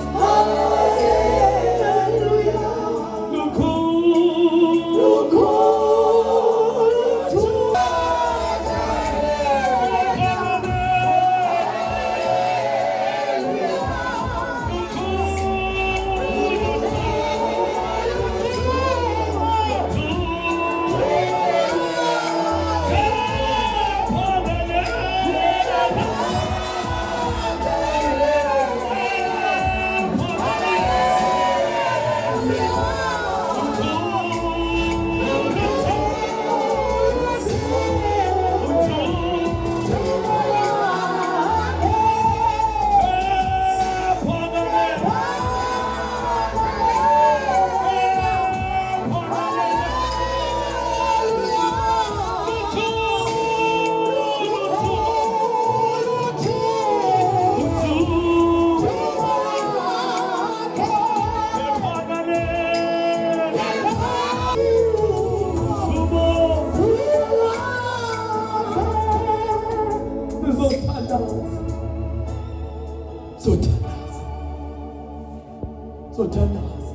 Sothandaza.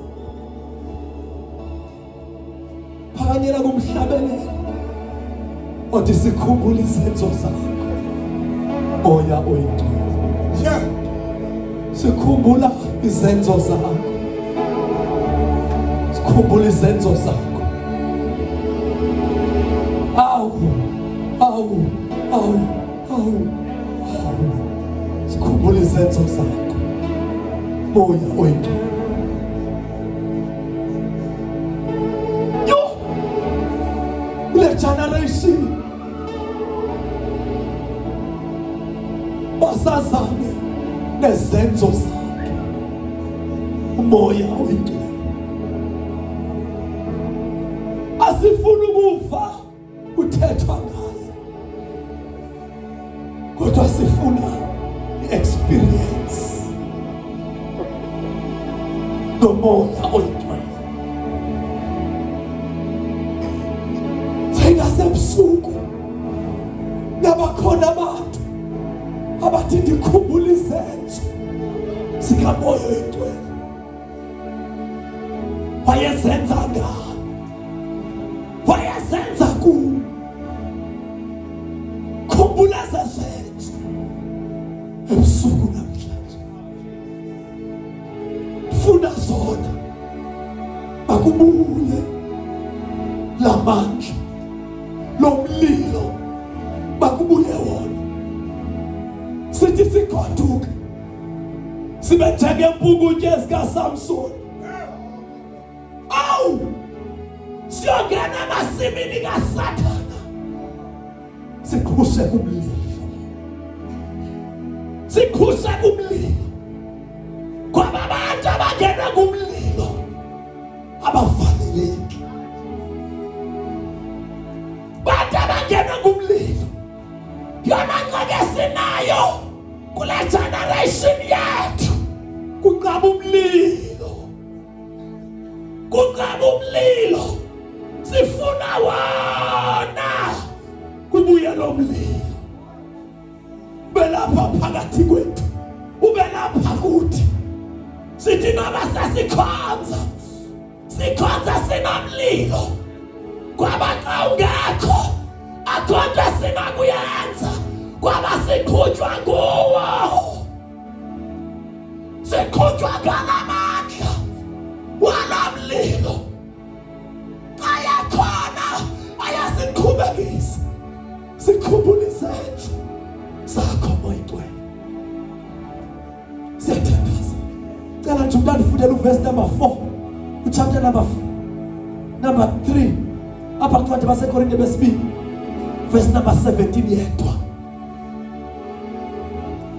Phakanyela kumhlabelelo. Othi sikhumbule izenzo zakho. Moya oyingcwele. Sikhumbula izenzo zakho. Sikhumbula izenzo zakho. Awu. Sikhumbula izenzo zakho. Moya oyingcwele. Generation basazane nezenzo zakhe. Umoya oyingcwele. Asifuna ukufa uthethwa ngaye, kodwa sifuna i-experience. nomoya oyingcwele. Sengasebusuku nabakhona abantu abathi ndikhumbula izenzo sikamoya oyingcwele. Wayesenza ngani? Wayesenza kubi. Khumbula zezenzo ebusuku namhlanje. Funa zona akubule lamandla lomlilo bakubule wona. Sithi sigoduka sibe njengempukuthi ezikaSamsoni. Awu siyongena emasimini kaSathana sikhushe kumlilo. Sikhushe kumlilo. Kwaba abantu abangena kumlilo abavaleleki. Bantu abangena kumlilo yona ngeke sinayo kule generation yethu. Kuqaba umlilo. Kuqaba umlilo. Sifuna wona kubuye lo mlilo. Belapha phakathi kwethu. Ubelapha kuthi. Sithi noma sasikhonza. Sikhonza sinamlilo. Kwaba ungekho akhonza sinakuyenza. Kwaba sikhutshwa nguwo. Sikhutshwa ngalamandla walamlilo. Ayakhona ayasiqhubekisa. Sikhumbule izenzo zakho moyingcwele. Siyathandaza. Cela nje umntwana ufundele uverse number 4 uchapter number 3 apha kuncwadi baseKorinte besibili verse number 17 yedwa.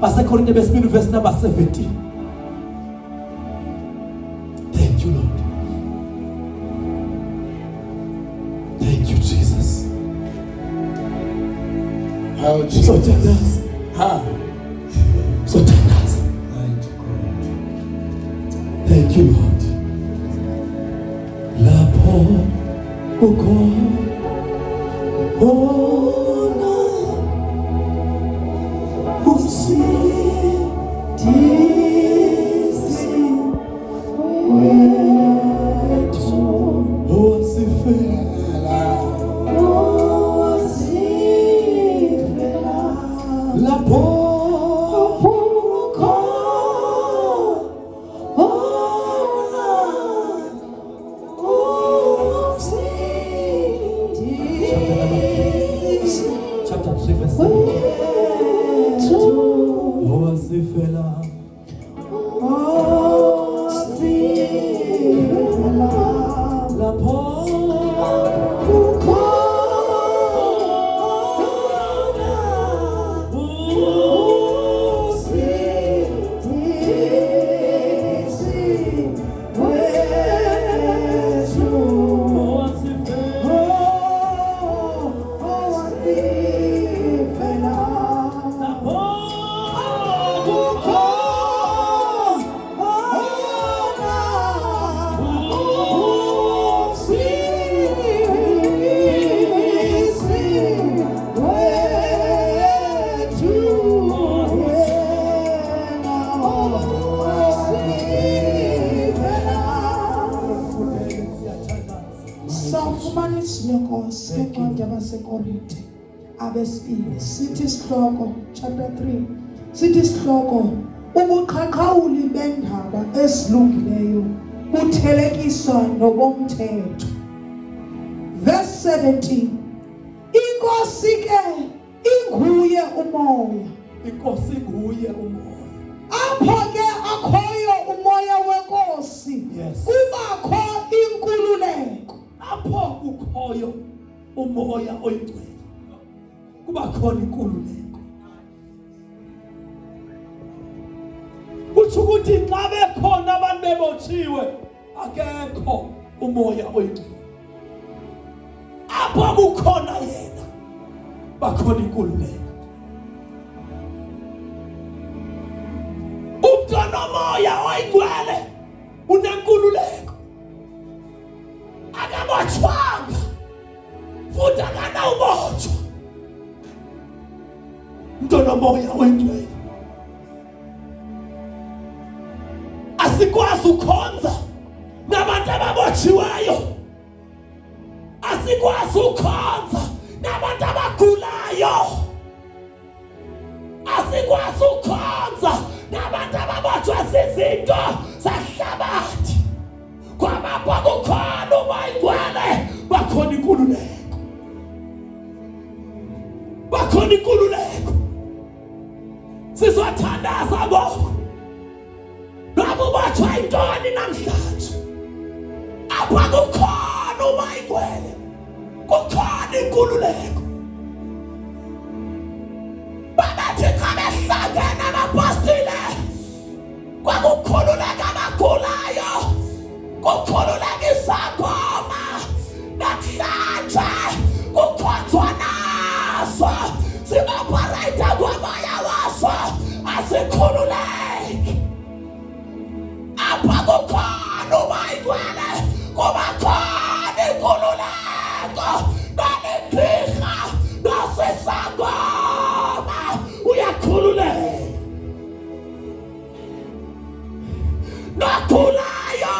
baseKorinte besibili verse number 17. Thank you, Lord. Thank you, Jesus. How Jesus. So thandaza. So thandaza. Thank you, Lord. Lapho ukhona umsindisi wethu owasifela lapho baseKorinte abesibili sithi sihloko chapter 3 sithi sihloko ubuqhaqhawuli bendaba esilungileyo buthelekiswa nobomthetho. Verse 17. Inkosi ke inguye umoya. Inkosi nguye umoya. Apho ke akhoyo umoya wenkosi. Yes. Kubakho inkululeko. Apho ukhoyo umoya oyingcwele kuba khona inkululeko. Kuthi ukuthi xa bekhona abantu bebotshiwe akekho umoya oyingcwele. Apho kukhona yena bakhona inkululeko. Umntwana moya oyingcwele unenkululeko. ngomoya wengcwele. Asikwazi ukhonza nabantu ababotshiweyo. Asikwazi ukhonza nabantu abagulayo. Asikwazi ukhonza nabantu ababotshwa zizinto zahlabathi. Ngoba kukhona umoya bakhona inkululeko. Bakhona inkululeko. Sizothandaza ngoku. Nabo botshwa intoni namhlanje? Apha kukhona umoya, kukhona inkululeko. Babathi xa behlangene amapostile kwakukhululeka abagulayo, kukhululeka izangoma. Namhlanje kukhonzwa naso, siophareyitha ngomoya waso, asikhululeki. Apha kukhona umoya, kuba khona inkululeko. Nalegqirha nasisangoma uyakhululeka. Nogulayo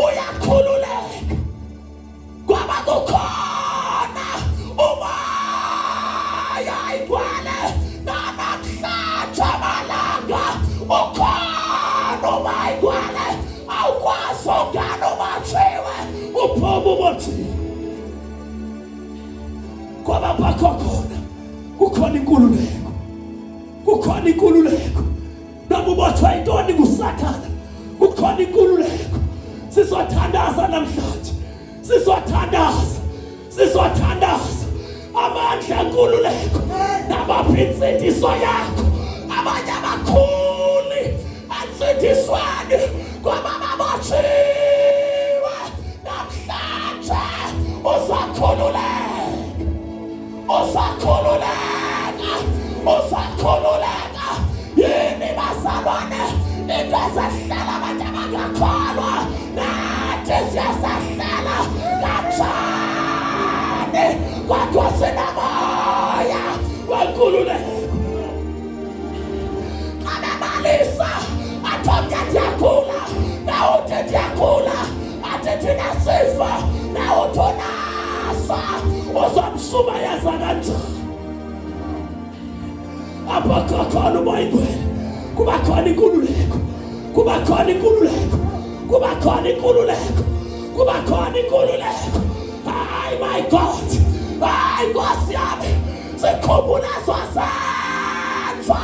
uyakhululeka. Ngoba kukhona umoya igcwele. Namhlanje amalanga ukhona umoya igcwele. Awukwazi ungena ubotshiwe, uphuma ubotshiwe. Ngoba bakhona kukhona inkululeko. Kukhona inkululeko. Noma ubotshwa intoni nguSathane, kukhona inkululeko. Sizothandaza namhlanje. Sizothandaza amandla enkululeko nabaphi insindiso yakho. Abanye abakhuli ansindisweni ngoba babotshiwe. Namhlanje uzakhululeka. Uzakhululeka. Yini bazalwane, into ezahlala abantu abangakholwa nathi siyasahlala kanjani, kodwa sinamoya wenkululeko. Xa bebalisa athi omnye ndiyagula, nawe uthi ndiyagula, athi thina sifa, nawe uthi unaso. Uzomshumayeza kanjani? Apha kukhona umoya ingcwele. Kuba khona inkululeko. Kuba khona inkululeko. Kuba khona inkululeko. Kuba khona inkululeko. Hayi my God. Hayi Nkosi yami. Sikhumbula zazenza.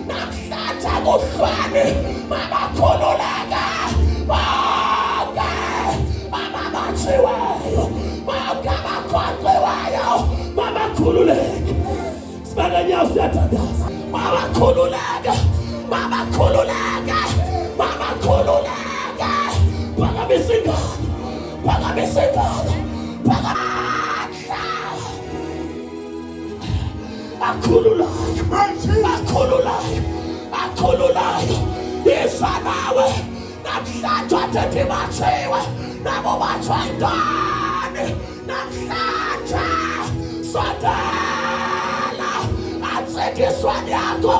Namhlanje kuhlwane. Mabakhululeka. Bonke ababotshiweyo. Bonke abakhonkxiweyo. Mabakhululeka. Sibanga nyawo siyathandaza. Mabakhululeka. Mabakhululeka. Mabakhululeka. Phakamisa ingalo. Phakamisa ingalo. Phakamisa. Akhululayo. Akhululayo. Yesa nawe. Namhlanje athi batshiwe. Nabo batshwa intoni. Namhlanje sondela. Ansindisweni yakho.